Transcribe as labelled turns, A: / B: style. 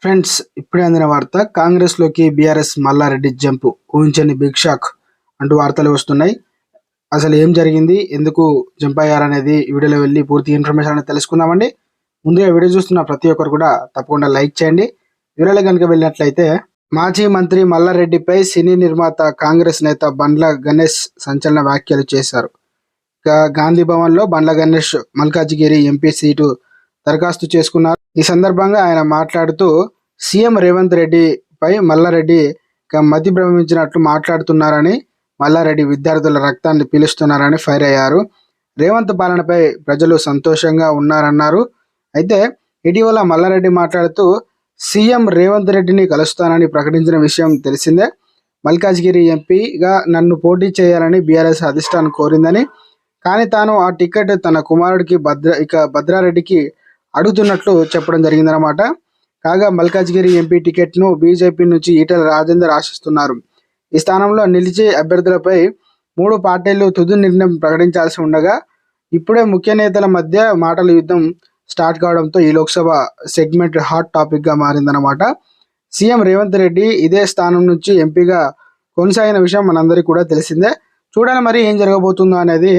A: Friends, ఇప్పుడే అందిన వార్త. కాంగ్రెస్లోకి బీఆర్ఎస్ మల్లారెడ్డి జంపు, ఊహించని బిగ్ షాక్ అంటూ వార్తలు వస్తున్నాయి. అసలు ఏం జరిగింది, ఎందుకు జంప్ అయ్యారనేది వీడియోలో వెళ్ళి పూర్తి ఇన్ఫర్మేషన్ అనేది తెలుసుకుందామండి. ముందుగా వీడియో చూస్తున్న ప్రతి ఒక్కరు కూడా తప్పకుండా లైక్ చేయండి. వీడియోలో కనుక వెళ్ళినట్లయితే, మాజీ మంత్రి మల్లారెడ్డిపై సినీ నిర్మాత కాంగ్రెస్ నేత బండ్ల గణేష్ సంచలన వ్యాఖ్యలు చేశారు. గాంధీ భవన్లో బండ్ల గణేష్ మల్కాజిగిరి ఎంపీ సీటు దరఖాస్తు చేసుకున్నారు. ఈ సందర్భంగా ఆయన మాట్లాడుతూ, సీఎం రేవంత్ రెడ్డిపై మల్లారెడ్డి మతి భ్రమించినట్లు మాట్లాడుతున్నారని, మల్లారెడ్డి విద్యార్థుల రక్తాన్ని పీలుస్తున్నారని ఫైర్ అయ్యారు. రేవంత్ పాలనపై ప్రజలు సంతోషంగా ఉన్నారన్నారు. అయితే ఇటీవల మల్లారెడ్డి మాట్లాడుతూ, సీఎం రేవంత్ రెడ్డిని కలుస్తానని ప్రకటించిన విషయం తెలిసిందే. మల్కాజ్గిరి ఎంపీగా నన్ను పోటీ చేయాలని బీఆర్ఎస్ అధిష్టానం కోరిందని, కానీ తాను ఆ టికెట్ తన కుమారుడికి భద్రారెడ్డికి అడుగుతున్నట్లు చెప్పడం జరిగిందన్నమాట. కాగా మల్కాజ్గిరి ఎంపీ టికెట్ను బీజేపీ నుంచి ఈటెల రాజేందర్ ఆశిస్తున్నారు. ఈ స్థానంలో నిలిచే అభ్యర్థులపై 3 పార్టీలు తుది నిర్ణయం ప్రకటించాల్సి ఉండగా, ఇప్పుడే ముఖ్య నేతల మధ్య మాటల యుద్ధం స్టార్ట్ కావడంతో ఈ లోక్సభ సెగ్మెంట్ హాట్ టాపిక్గా మారిందన్నమాట. సీఎం రేవంత్ రెడ్డి ఇదే స్థానం నుంచి ఎంపీగా కొనసాగిన విషయం మనందరికీ కూడా తెలిసిందే. చూడాలి మరి ఏం జరగబోతుందో అనేది.